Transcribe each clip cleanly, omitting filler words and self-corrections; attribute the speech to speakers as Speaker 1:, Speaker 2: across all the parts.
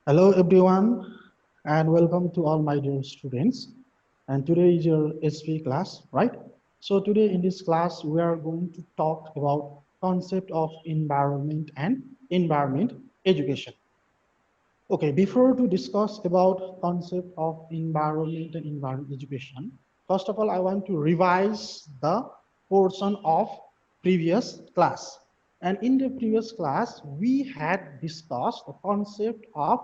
Speaker 1: Hello everyone and welcome to all my dear students. And today is your SP class, right? So today in this class we are going to talk about concept of environment and environment education. Okay, before to discuss about concept of environment and environment education, first of all I want to revise the portion of previous class. And in the previous class we had discussed the concept of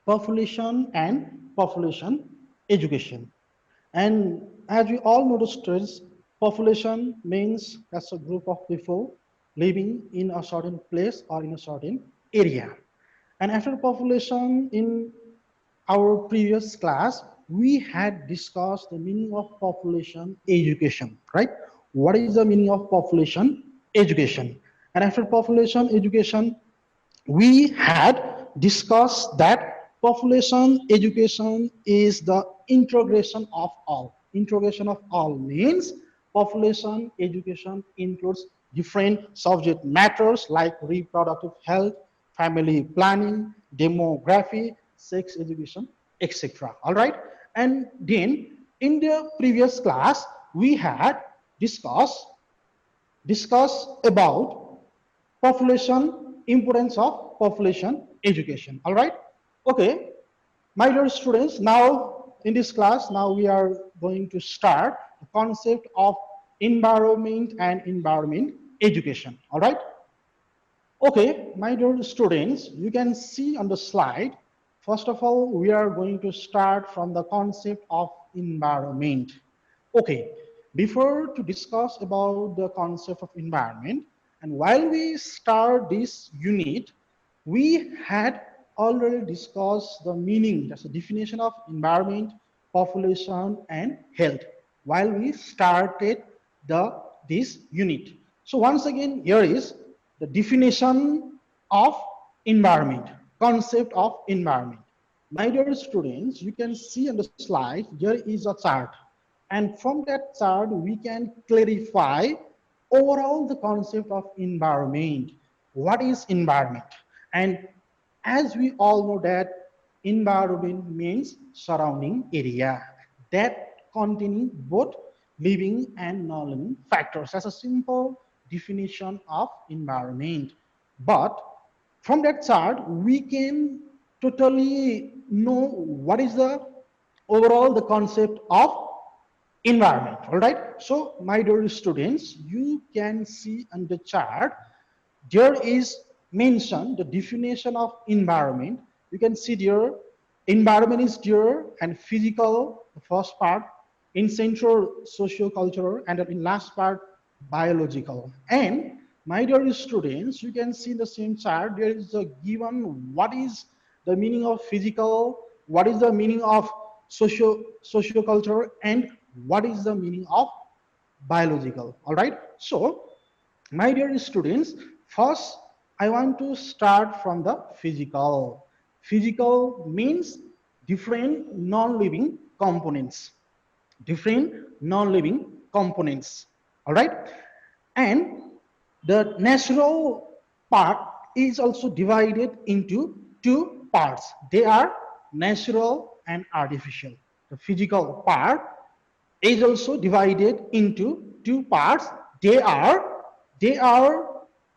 Speaker 1: population and population education. And as we all know the students, population means that's a group of people living in a certain place or in a certain area. And after population in our previous class, we had discussed the meaning of population education, right? What is the meaning of population education? And after population education, we had discussed that population education is the integration of all. Integration of all means population education includes different subject matters like reproductive health, family planning, demography, sex education, etc. All right. And then in the previous class, we had discussed about population, importance of population education. All right. Okay. My dear students, now in this class, now we are going to start the concept of environment and environment education. All right. Okay, my dear students, you can see on the slide, first of all, we are going to start from the concept of environment. Okay, before to discuss about the concept of environment, and while we start this unit, we had already discussed the meaning, that's the definition of environment, population, and health, while we started this unit. So once again, here is the definition of environment, concept of environment. My dear students, you can see on the slide, here is a chart. And from that chart, we can clarify overall the concept of environment. What is environment? And as we all know that environment means surrounding area that containing both living and non-living factors. That's a simple definition of environment. But from that chart, we can totally know what is the overall the concept of environment. All right. So my dear students, you can see on the chart, there is mentioned the definition of environment. You can see there, environment is there and physical, the first part, in central socio-cultural, and in last part, biological. And my dear students, you can see in the same chart, there is a given what is the meaning of physical, what is the meaning of socio-cultural, and what is the meaning of biological. All right. So my dear students, first I want to start from the physical. Physical means different non-living components. Different non-living components. All right. And the natural part is also divided into two parts. They are natural and artificial. The physical part is also divided into two parts. They are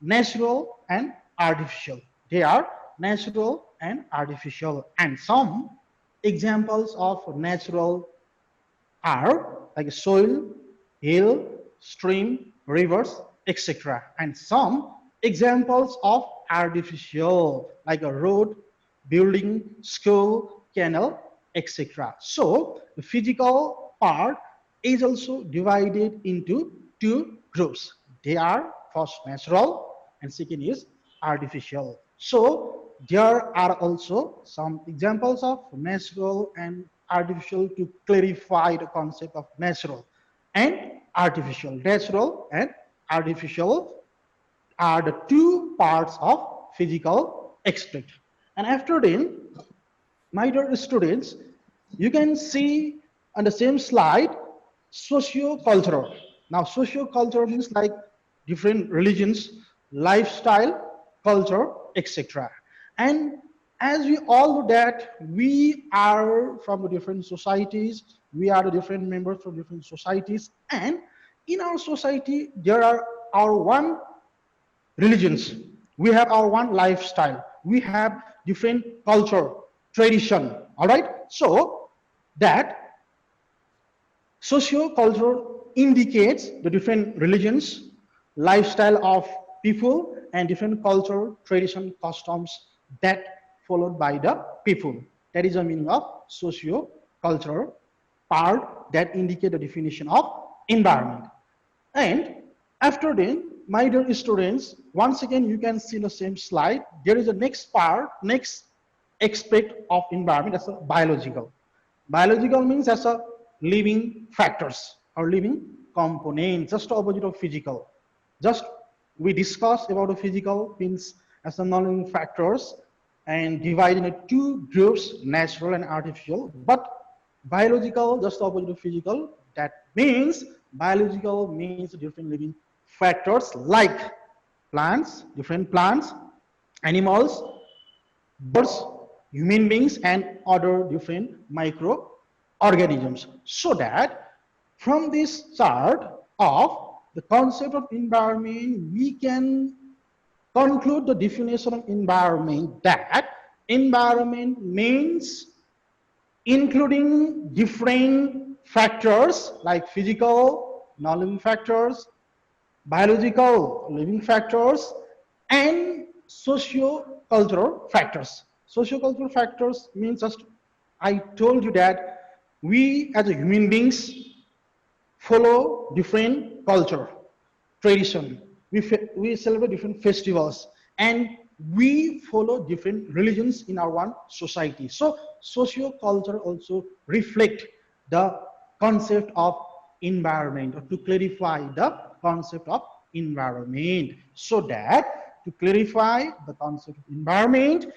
Speaker 1: natural and artificial. They are natural and artificial. And some examples of natural are like soil, hill, stream, rivers, etc. And some examples of artificial like a road, building, school, canal, etc. So the physical part is also divided into two groups. They are first natural and second is artificial. So there are also some examples of natural and artificial to clarify the concept of natural and artificial. Natural and artificial are the two parts of physical aspect. And after then, my dear students, you can see on the same slide socio-cultural. Now, socio-cultural means like different religions, lifestyle, culture, etc. And as we all know that we are from the different societies, we are the different members from different societies, and in our society there are our one religions, we have our one lifestyle, we have different culture, tradition, all right? So that socio-culture indicates the different religions, lifestyle of people, and different culture, tradition, customs that followed by the people. That is the meaning of socio-culture part that indicate the definition of environment. And after then, my dear students, once again, you can see the same slide. There is a next part, next aspect of environment, that's a biological. Biological means as a living factors or living components, just the opposite of physical. Just we discussed about the physical means as the non-living factors and divide into two groups, natural and artificial. But biological, just the opposite of physical, that means biological means different living factors like plants, different plants, animals, birds, human beings, and other different microorganisms. So that from this chart of the concept of environment, we can conclude the definition of environment that environment means including different factors like physical, non-living factors, biological living factors, and socio-cultural factors. Socio-cultural factors means, just I told you that we as a human beings follow different culture, tradition. We celebrate different festivals, and we follow different religions in our one society. So socio-culture also reflect the concept of environment, or to clarify the concept of environment. So that to clarify the concept of environment,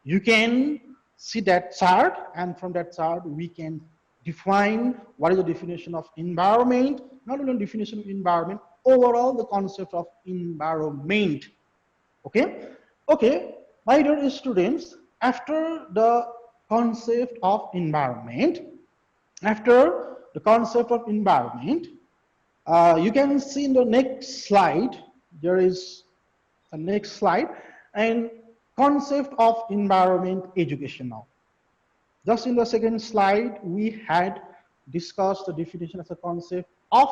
Speaker 1: you can see that chart, and from that chart we can define what is the definition of environment, not only definition of environment, overall the concept of environment. Okay, okay, my dear students, after the concept of environment, after the concept of environment, you can see in the next slide, there is the next slide, and concept of environment education now. Just in the second slide, we had discussed the definition as a concept of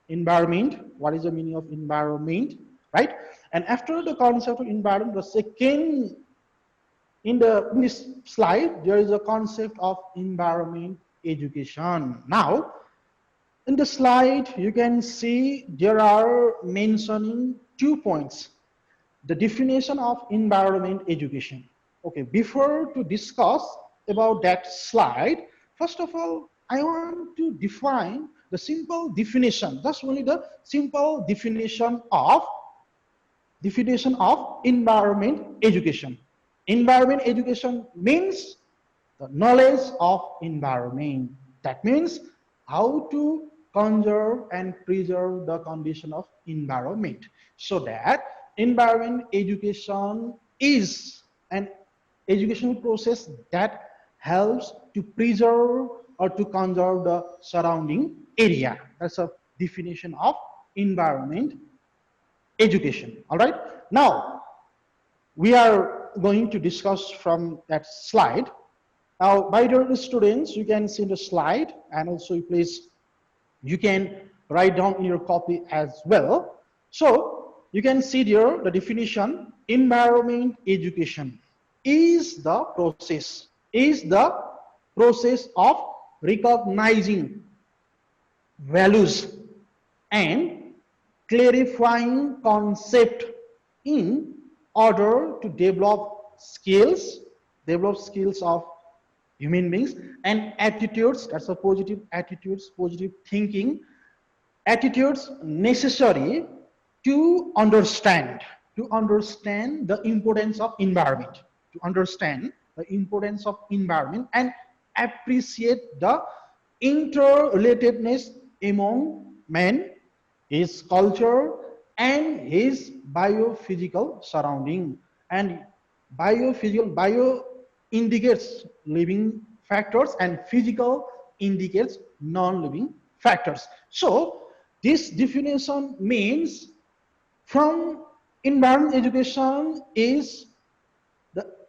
Speaker 1: environment. What is the meaning of environment, right? And after the concept of environment, the second, in this slide, there is a concept of environment education. Now, in the slide, you can see there are mentioning 2 points. The definition of environment education. Okay, before to discuss about that slide, first of all, I want to define the simple definition, just only the simple definition of environment education. Environment education means the knowledge of environment. That means how to conserve and preserve the condition of environment. So that environment education is an educational process that helps to preserve or to conserve the surrounding area. That's a definition of environment education. All right. Now, we are going to discuss from that slide. Now, my dear students, you can see the slide, and also please, you can write down in your copy as well. So, you can see here the definition: environment education is the process of recognizing values and clarifying concept in order to develop skills of human beings and attitudes, that's a positive attitudes, positive thinking, attitudes necessary to understand the importance of environment, and appreciate the interrelatedness among man, his culture, and his biophysical surrounding. And biophysical indicates living factors and physical indicates non-living factors. So this definition means from environment education is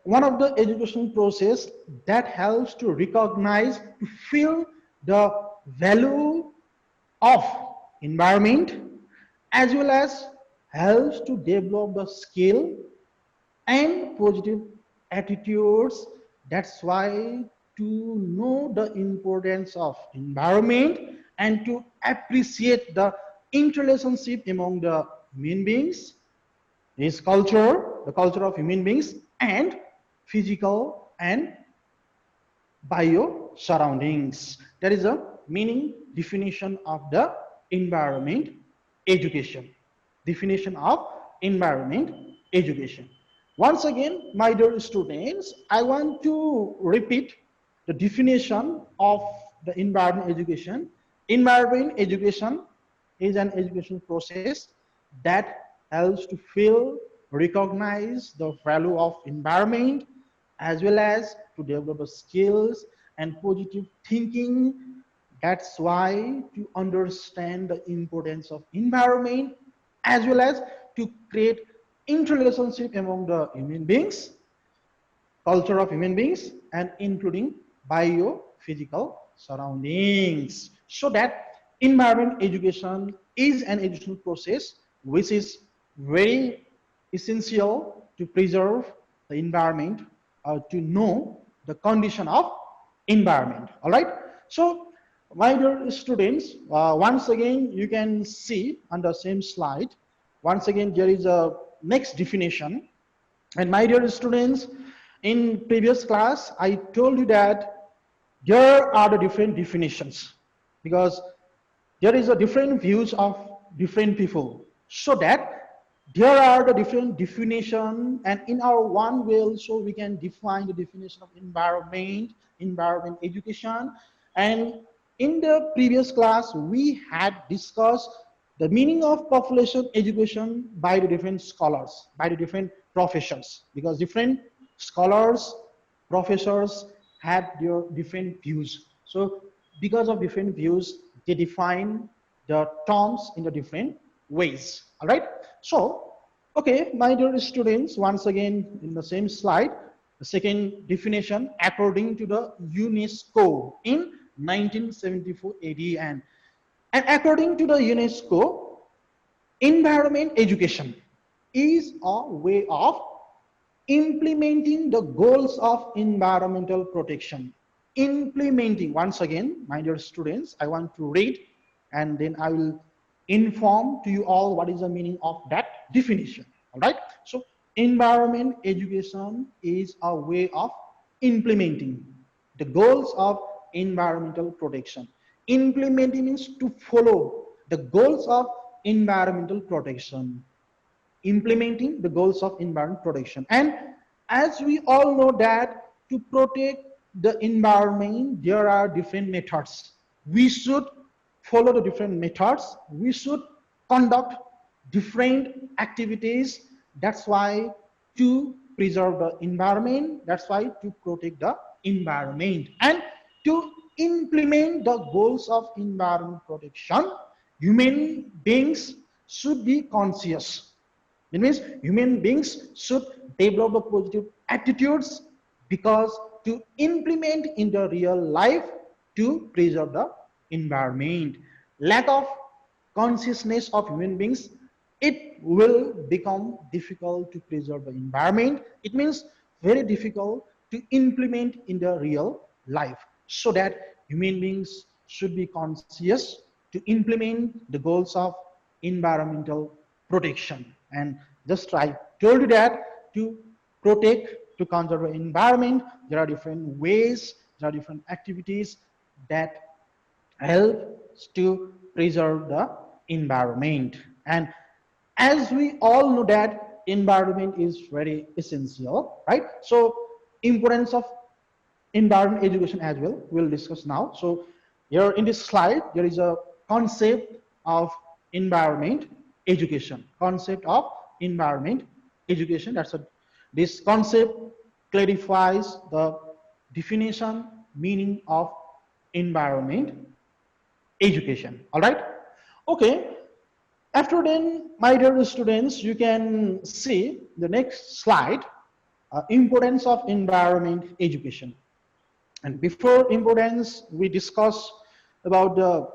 Speaker 1: one of the education process that helps to recognize, to feel the value of environment, as well as helps to develop the skill and positive attitudes. That's why to know the importance of environment and to appreciate the interrelationship among the human beings is culture, the culture of human beings, and physical and bio surroundings. That is a meaning definition of the environment education. Definition of environment education. Once again, my dear students, I want to repeat the definition of the environment education. Environment education is an education process that helps to feel, recognize the value of environment, as well as to develop the skills and positive thinking. That's why to understand the importance of environment, as well as to create interrelationship among the human beings, culture of human beings, and including biophysical surroundings. So that environment education is an educational process which is very essential to preserve the environment, to know the condition of environment. All right. So my dear students, once again you can see on the same slide, once again there is a next definition. And my dear students, in previous class I told you that there are the different definitions, because there is a different views of different people, so that there are the different definition, and in our one way also we can define the definition of environment education. And in the previous class we had discussed the meaning of population education by the different scholars, by the different professions, because different scholars, professors had their different views. So because of different views, they define the terms in the different ways. All right. So, okay, my dear students, once again in the same slide, the second definition according to the UNESCO in 1974 AD, and according to the UNESCO, environment education is a way of implementing the goals of environmental protection. Implementing, once again, my dear students, I want to read and then I will inform to you all what is the meaning of that definition. All right. So environment education is a way of implementing the goals of environmental protection. Implementing means to follow the goals of environmental protection. Implementing the goals of environment protection. And as we all know that to protect the environment, there are different methods. We should follow the different methods. We should conduct different activities. That's why to preserve the environment, that's why to protect the environment. And to implement the goals of environment protection, human beings should be conscious. It means human beings should develop the positive attitudes, because to implement in the real life to preserve the environment. Lack of consciousness of human beings, it will become difficult to preserve the environment. It means very difficult to implement in the real life. So that human beings should be conscious to implement the goals of environmental protection. And just I told you that to protect, to conserve the environment, there are different ways, there are different activities that help to preserve the environment. And as we all know that environment is very essential, right? So importance of environment education as well, we'll discuss now. So here in this slide, there is a concept of environment education. Concept of environment education. That's a, this concept clarifies the definition, meaning of environment education. All right. Okay. After then, my dear students, you can see the next slide, importance of environment education. And before importance, we discuss about the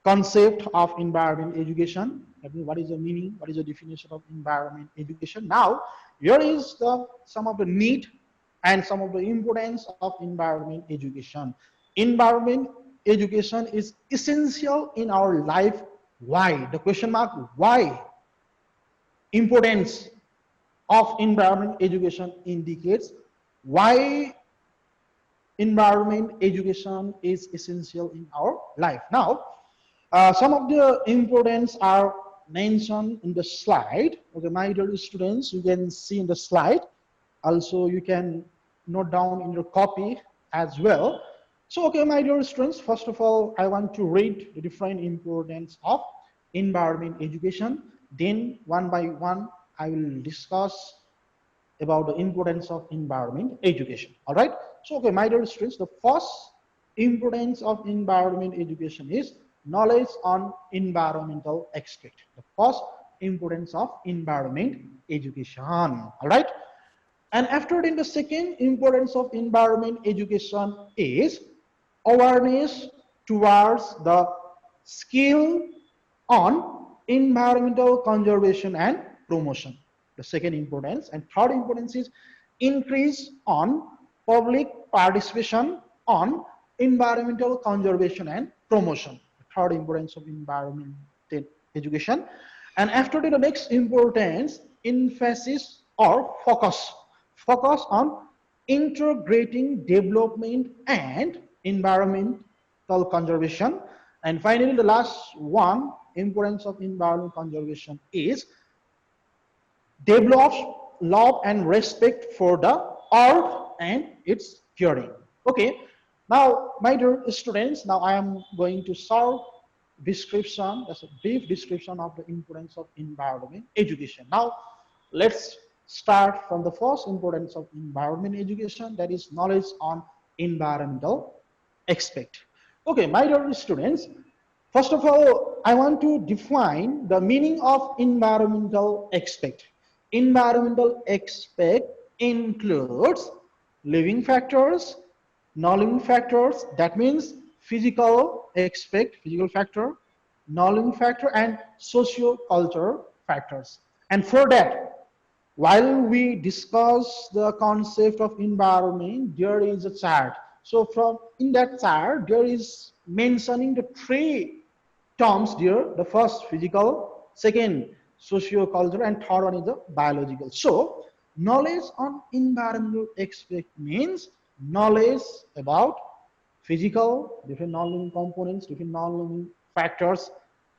Speaker 1: concept of environment education. I mean, what is the meaning? What is the definition of environment education? Now, here is some of the need and some of the importance of environment education. Environment education is essential in our life. Why? The question mark, why? Importance of environment education indicates why environment education is essential in our life. Now, some of the importance are mentioned in the slide. Okay, my dear students, you can see in the slide. Also, you can note down in your copy as well. So, okay, my dear students, first of all, I want to read the different importance of environment education. Then, one by one, I will discuss about the importance of environment education. All right. So, okay, my dear students, the first importance of environment education is knowledge on environmental aspect. The first importance of environment education. All right. And after that, the second importance of environment education is awareness towards the skill on environmental conservation and promotion. The second importance. And third importance is increase on public participation on environmental conservation and promotion. The third importance of environmental education. And after that, the next importance, emphasis or focus on integrating development and environmental conservation. And finally, the last one, importance of environmental conservation is develop love and respect for the earth and its caring. Okay. Now, my dear students, now I am going to short description, that's a brief description of the importance of environment education. Now, let's start from the first importance of environment education, that is knowledge on environmental aspect. Okay, my dear students, first of all, I want to define the meaning of environmental aspect. Environmental aspect includes living factors, non-living factors, that means physical aspect, physical factor, non-living factor, and socio-cultural factors. And for that, while we discuss the concept of environment, there is a chart. So from in that chart, there is mentioning the three terms there. The first physical, second socio-cultural, and third one is the biological. So knowledge on environmental aspect means knowledge about physical, different non-living components, different non-living factors,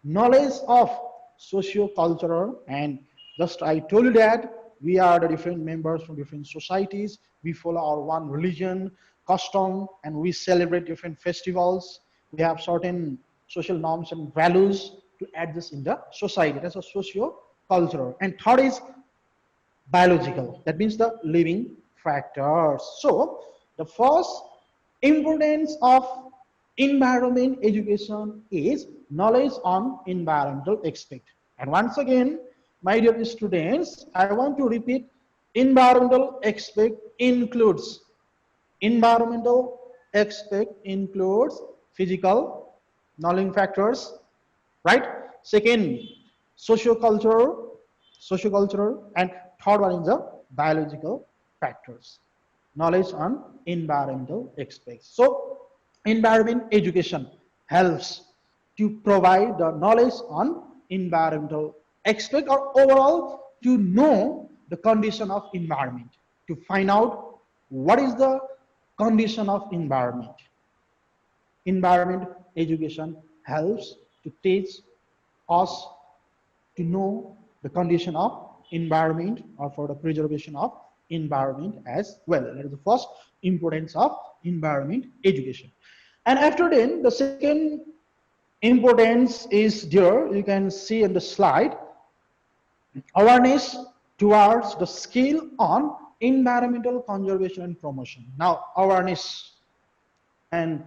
Speaker 1: knowledge of socio-cultural, and just I told you that we are the different members from different societies. We follow our one religion, custom, and we celebrate different festivals. We have certain social norms and values to adjust in the society. That's a socio-cultural. And third is biological. That means the living factors. So the first importance of environment education is knowledge on environmental aspect. And once again, my dear students, I want to repeat, environmental aspect includes physical, non-living factors, right? Second, sociocultural, and third one is the biological factors. Knowledge on environmental aspects. So, environment education helps to provide the knowledge on environmental aspect, or overall to know the condition of environment, to find out what is the condition of environment. Environment education helps to teach us to know the condition of environment, or for the preservation of environment as well. That is the first importance of environment education. And after then, the second importance is there, you can see in the slide, awareness towards the skill on environmental conservation and promotion. Now, awareness. And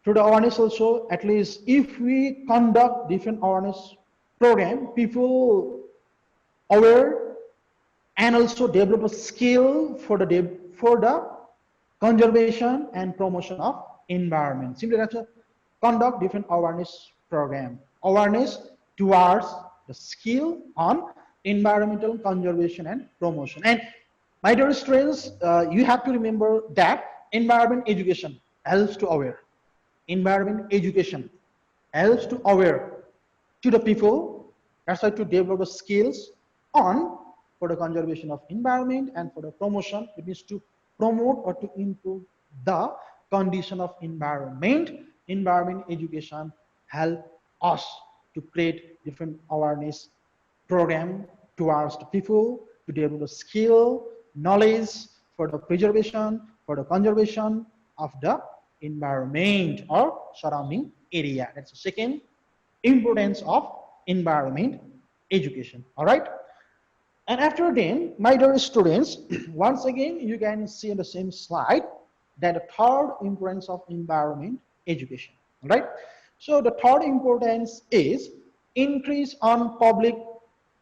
Speaker 1: through the awareness also, at least if we conduct different awareness program, people aware and also develop a skill for the conservation and promotion of environment. Simply that's a conduct different awareness program. Awareness towards the skill on environmental conservation and promotion. And my dear students, you have to remember that environment education helps to aware. Environment education helps to aware to the people, that's why to develop the skills on for the conservation of environment and for the promotion. It means to promote or to improve the condition of environment. Environment education help us to create different awareness program towards the people to develop the skill, knowledge for the preservation, for the conservation of the environment or surrounding area. That's the second importance of environment education. All right. And after then, my dear students, once again, you can see in the same slide that the third importance of environment education. All right. So the third importance is increase on public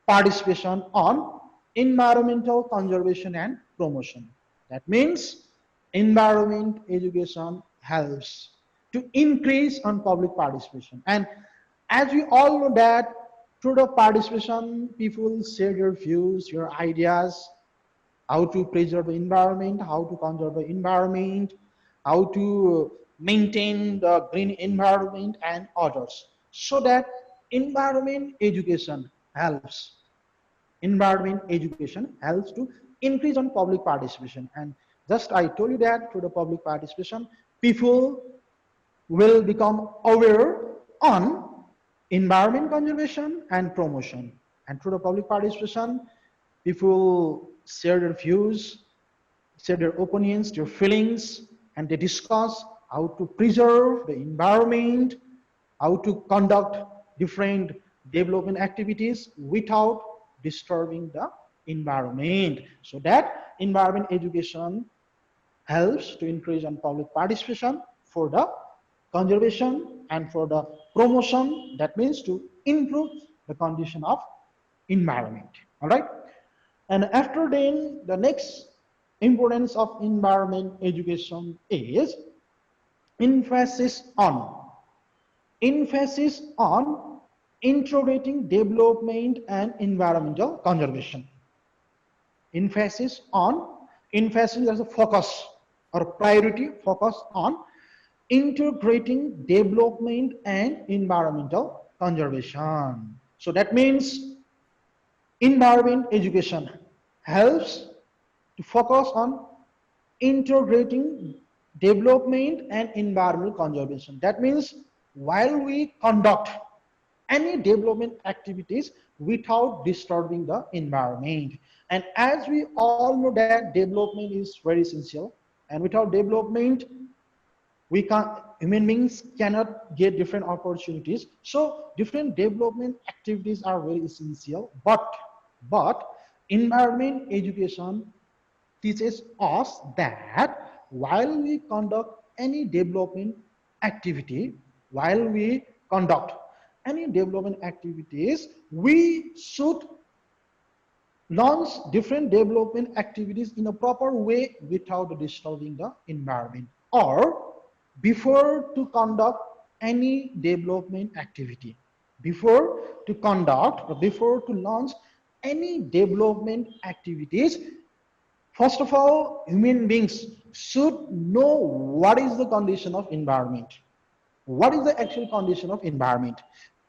Speaker 1: participation on environmental conservation and promotion. That means environment education helps to increase on public participation. And as we all know that through the participation, people share their views, their ideas, how to preserve the environment, how to conserve the environment, how to maintain the green environment and others. So that environment education helps. Environment education helps to increase on public participation. And just I told you that through the public participation, people will become aware on environment conservation and promotion. And through the public participation, people share their views, share their opinions, their feelings, and they discuss how to preserve the environment, how to conduct different development activities without disturbing the environment. So that environment education helps to increase on public participation for the conservation and for the promotion. That means to improve the condition of environment. All right. And after then, the next importance of environment education is emphasis on integrating development and environmental conservation. Emphasis as a focus or priority focus on integrating development and environmental conservation. So that means environment education helps to focus on integrating development and environmental conservation. That means while we conduct any development activities without disturbing the environment. And as we all know that development is very essential, and without development, human beings cannot get different opportunities. So different development activities are very essential, but environment education teaches us that while we conduct any development activity, we should launch different development activities in a proper way without disturbing the environment. Or before to conduct any development activity, before to launch any development activities, first of all, human beings should know what is the condition of environment. What is the actual condition of environment?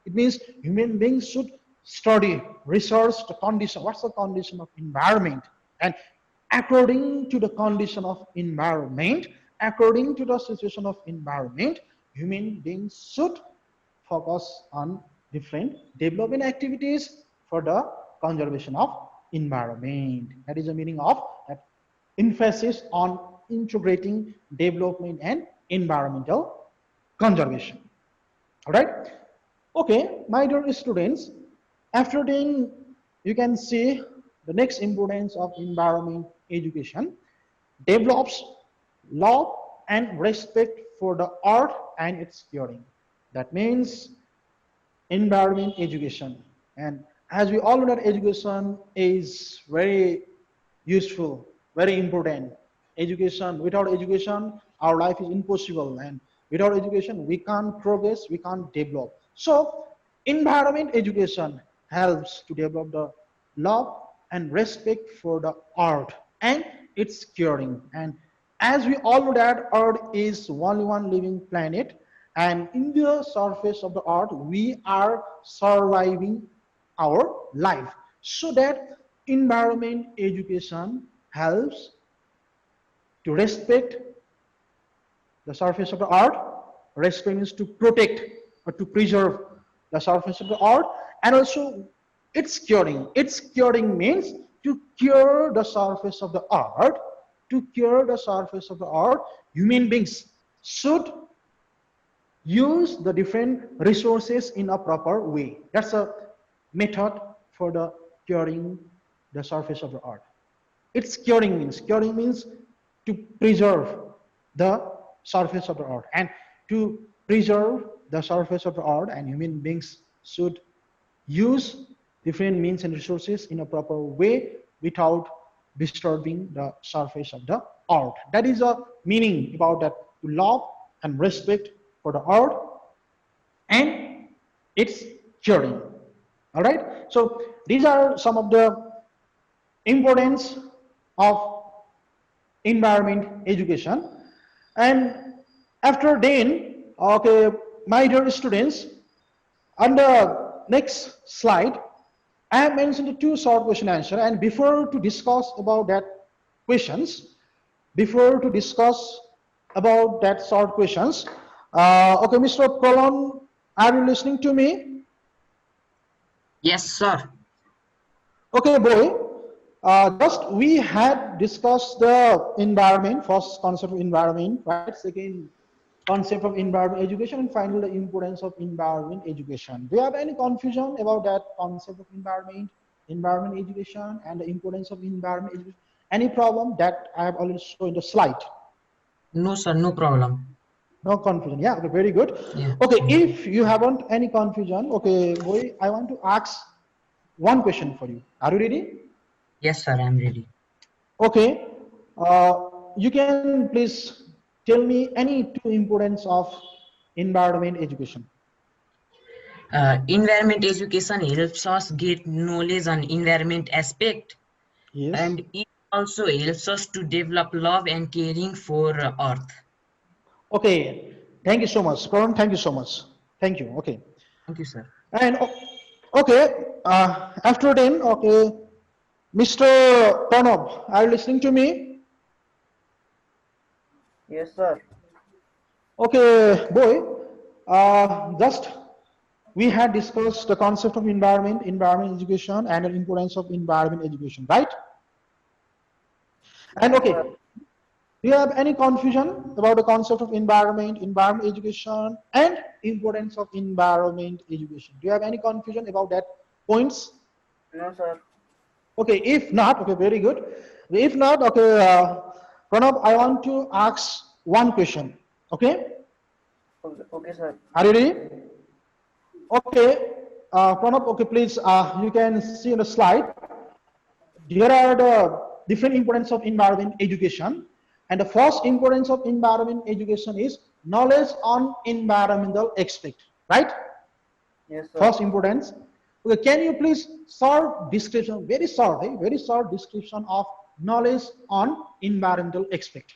Speaker 1: It means human beings should study, research the condition. What's the condition of environment? And according to the condition of environment, according to the situation of environment, human beings should focus on different development activities for the conservation of environment. That is the meaning of that emphasis on integrating development and environmental conservation. All right. Okay, my dear students, after then you can see the next importance of environment education develops love and respect for the earth and its curing. That means environment education. And as we all know that education is very useful, very important. Education, without education, our life is impossible. And without education, we can't progress, we can't develop. So environment education helps to develop the love and respect for the earth and its curing. And as we all know that earth is only one living planet, and in the surface of the earth we are surviving our life. So that environment education helps to respect the surface of the earth. Respect means to protect or to preserve the surface of the earth, and also its curing. Its curing means to cure the surface of the earth. To cure the surface of the earth, human beings should use the different resources in a proper way. That's a method for the curing the surface of the earth. It's curing means to preserve the surface of the earth, and to preserve the surface of the earth, and human beings should use different means and resources in a proper way without disturbing the surface of the earth. That is a meaning about that, to love and respect for the earth and its curing. All right. So these are some of the importance of environment education. And after then, okay, my dear students, on the next slide, I have mentioned two short question answer. And before to discuss about that questions, before to discuss about that short questions, okay, Mr. Prolon, are you listening to me?
Speaker 2: Yes, sir.
Speaker 1: Okay, boy. Just we had discussed the environment, first concept of environment, right? Second concept of environment education, and finally the importance of environment education. Do you have any confusion about that concept of environment education, and the importance of environment education? Any problem that I have already shown in the slide?
Speaker 2: No, sir, no problem.
Speaker 1: No confusion. Yeah, okay, very good.
Speaker 2: Yeah.
Speaker 1: Okay, if you haven't any confusion, okay, boy, I want to ask one question for you. Are you ready?
Speaker 2: Yes, sir, I'm ready.
Speaker 1: Okay, you can please tell me any two importance of environment education.
Speaker 2: Environment education helps us get knowledge on environment aspect,
Speaker 1: Yes.
Speaker 2: and it also helps us to develop love and caring for earth.
Speaker 1: Okay, thank you so much, Karan. Thank you so much. Thank you. Okay,
Speaker 2: Thank you, sir.
Speaker 1: and okay, after then, okay, Mr. Pranab, are you listening to me?
Speaker 3: Yes, sir.
Speaker 1: Okay, boy, just we had discussed the concept of environment education, and the importance of environment education, right? And
Speaker 3: Yes,
Speaker 1: okay,
Speaker 3: sir.
Speaker 1: do you have any confusion about the concept of environment education, and importance of environment education? Do you have any confusion about that points?
Speaker 3: No, sir.
Speaker 1: Okay, if not, okay, very good. If not, okay, Pranab, I want to ask one question. Okay,
Speaker 3: Okay, okay, sir.
Speaker 1: are you ready? Okay, Pranab, okay, please, you can see on the slide, there are the different importance of environment education. And the first importance of environment education is knowledge on environmental aspect, right?
Speaker 3: Yes, sir.
Speaker 1: First importance. Okay, can you please short description, very short, very short description of knowledge on environmental aspect?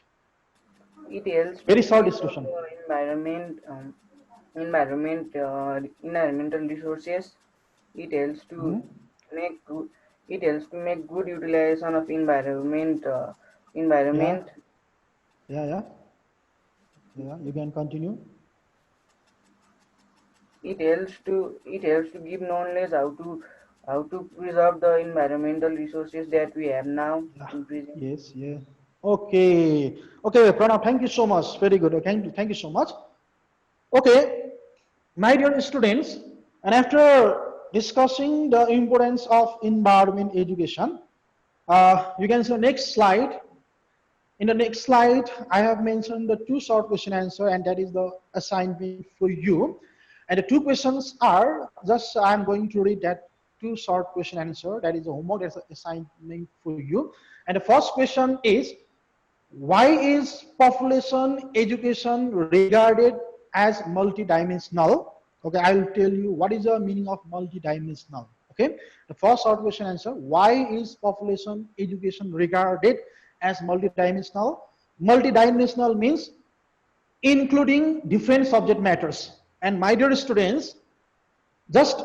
Speaker 3: It helps
Speaker 1: Very
Speaker 3: to
Speaker 1: short
Speaker 3: preserve
Speaker 1: description.
Speaker 3: the environmental resources. It helps to
Speaker 1: Mhm.
Speaker 3: make good. It helps to make good utilization of environment.
Speaker 1: Yeah,
Speaker 3: Environment.
Speaker 1: yeah. You can continue.
Speaker 3: It helps to give knowledge how to preserve the environmental resources that we have now
Speaker 1: Yeah.
Speaker 3: in present.
Speaker 1: Yes, yeah. Okay, Pranav, thank you so much. Very good. Okay, thank you so much. Okay, my dear students, and after discussing the importance of environment education, You can see the next slide. In the next slide, I have mentioned the two short question answer, and that is the assignment for you. And the two questions are just I'm going to read that two short question answer. That is the homework, that's the assignment for you. And the first question is, why is population education regarded as multidimensional? Okay, I will tell you what is the meaning of multidimensional. Okay, the first short question answer, why is population education regarded as multidimensional? Multidimensional means including different subject matters. And my dear students, just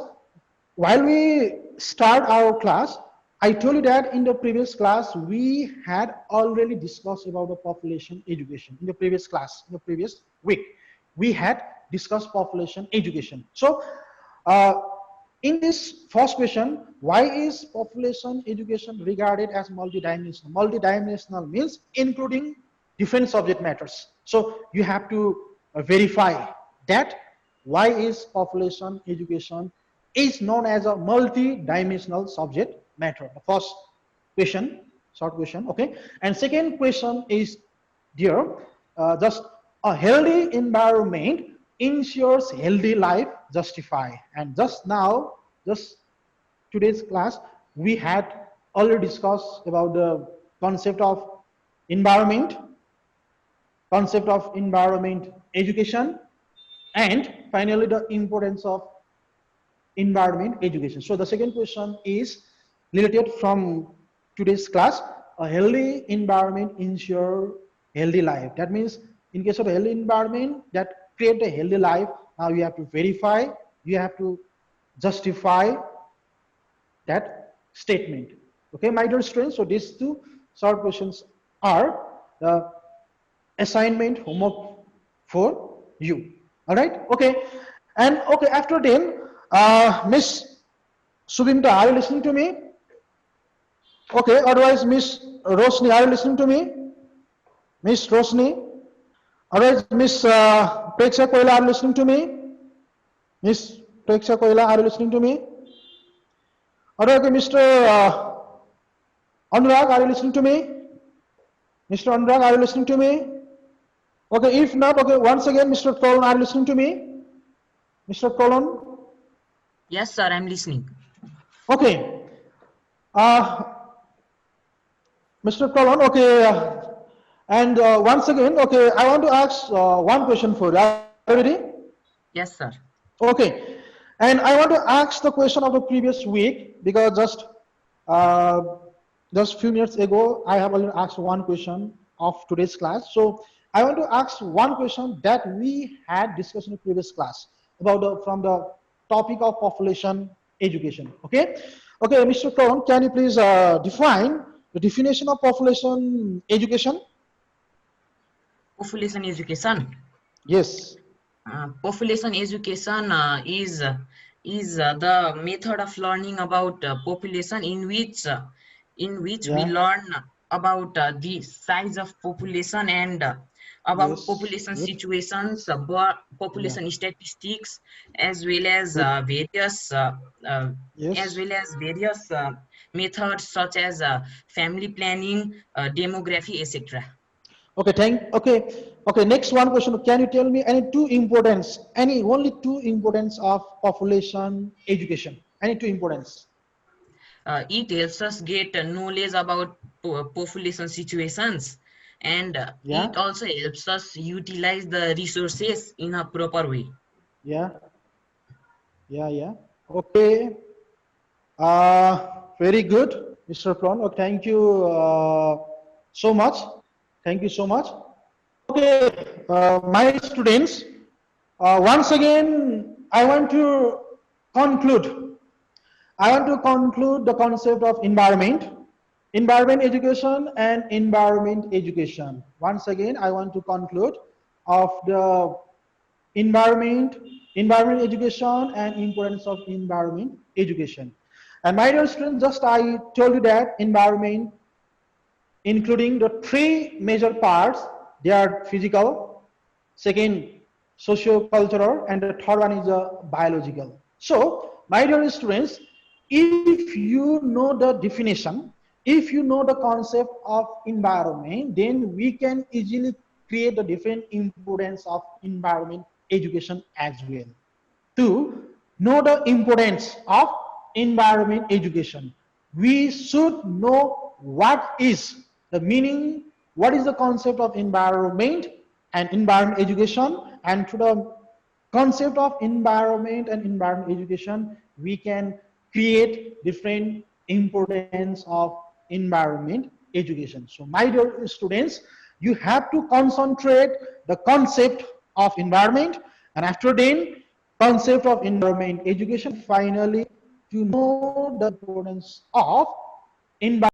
Speaker 1: while we start our class, I told you that in the previous class, we had already discussed about the population education. In the previous class, in the previous week, we had discussed population education. So, in this first question, why is population education regarded as multidimensional? Multidimensional means including different subject matters. So, you have to verify that why is population education is known as a multi-dimensional subject matter. The first question, short question, okay. And second question is dear, just a healthy environment ensures healthy life justify. And just now, just today's class, we had already discussed about the concept of environment, concept of environment education, and finally the importance of environment education. So the second question is related from today's class, a healthy environment ensure healthy life. That means in case of a healthy environment that create a healthy life, now you have to verify, you have to justify that statement. Okay, my dear students, so these two short questions are the assignment homework for you. All right, okay. And okay, after then, Miss Subimta, are you listening to me? Okay, otherwise, Miss Rosni, are you listening to me? Miss Rosni? Otherwise, Miss Preksha Koila, are you listening to me? Miss Preksha Koila, are you listening to me? Otherwise, Mr. Anurag, are you listening to me? Mr. Anurag, are you listening to me? Okay, if not, okay, once again, Mr. Colon, are you listening to me? Mr. Colon?
Speaker 2: Yes, sir, I'm listening.
Speaker 1: Okay. Uh, Mr. Colon, okay. And once again, okay, I want to ask one question for you. Are you ready?
Speaker 2: Yes, sir.
Speaker 1: Okay. And I want to ask the question of the previous week because uh, just few minutes ago, I have already asked one question of today's class. So I want to ask one question that we had discussed in the previous class about from the topic of population education. Okay. Okay, Mr. Colon, can you please define the definition of population education?
Speaker 2: Population education.
Speaker 1: Yes.
Speaker 2: Population education is the method of learning about population in which we
Speaker 1: Yeah.
Speaker 2: learn about the size of population and about
Speaker 1: Yes.
Speaker 2: population
Speaker 1: Good.
Speaker 2: situations,
Speaker 1: Yeah.
Speaker 2: population statistics, as well as
Speaker 1: Good.
Speaker 2: uh, as
Speaker 1: Yes.
Speaker 2: well as various methods such as family planning, demography, etc.
Speaker 1: Okay, okay. Next one question. Can you tell me any only two importance of population education? Any two importance?
Speaker 2: It helps us get knowledge about population situations, and
Speaker 1: Yeah,
Speaker 2: it also helps us utilize the resources in a proper way.
Speaker 1: yeah, yeah. Okay. Very good, Mr. Kron. Oh, thank you so much. Thank you so much. Okay, my students. Once again, I want to conclude. I want to conclude the concept of environment education and environment education. Once again, I want to conclude of the environment, environment education and importance of environment education. And my dear students, just I told you that environment, including the three major parts, they are physical, second socio-cultural, and the third one is biological. So my dear students, if you know the definition, If you know the concept of environment, then we can easily create the different importance of environment education as well. To know the importance of environment education, we should know what is the meaning, what is the concept of environment and environment education, and to the concept of environment and environment education, we can create different importance of environment education. So my dear students, you have to concentrate the concept of environment, and after then concept of environment education, finally to know the importance of environment